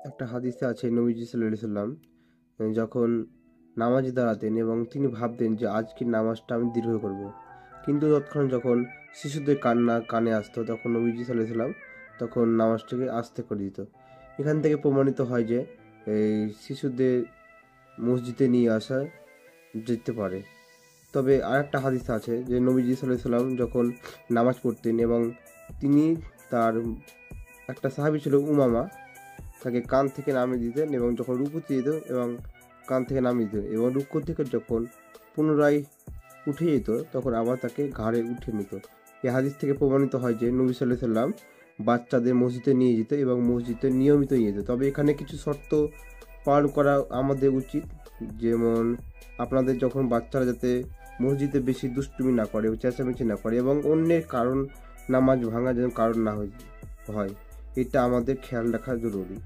একটা হাদিসে আছে নবীজি সাল্লাল্লাহু আলাইহি সাল্লাম যখন নামাজে দাঁড়াতেন এবং তিনি ভাবতেন যে আজকের নামাজটা আমি দীর্ঘ করব। কিন্তু তৎক্ষণাৎ যখন শিশুদের কান্না কানে আসতো তখন নবীজি সাল্লাল্লাহু আলাইহি সাল্লাম তখন নামাজটাকে আস্তে করে দিত। এখান থেকে প্রমাণিত হয় যে এই শিশুদের মসজিদে নিয়ে আসা যেতে পারে। তবে আরেকটা হাদিস আছে যে নবীজি সাল্লাল্লাহু আলাইহি সাল্লাম যখন নামাজ পড়তেন এবং তিনি তার একটা সাহাবী ছিল উমামা, তাকে কান থেকে নামিয়ে দিতেন এবং যখন রুকুতে যেত এবং কান থেকে নামিয়ে দিতেন এবং রুকু থেকে যখন পুনরায় উঠে যেত তখন আবার তাকে ঘাড়ে উঠে নিত। এই হাদিস থেকে প্রমাণিত হয় যে নবী সাল্লাল্লাহু আলাইহি সাল্লাম বাচ্চাদের মসজিদে নিয়ে যেত এবং মসজিদে নিয়মিত নিয়ে যেত। তবে এখানে কিছু শর্ত পালন করা আমাদের উচিত, যেমন আপনাদের যখন বাচ্চারা যাতে মসজিদে বেশি দুষ্টুমি না করে, চেঁচামেচি না করে এবং অন্যের কারণ নামাজ ভাঙা যেন কারণ না হয়, এটা আমাদের খেয়াল রাখা জরুরি।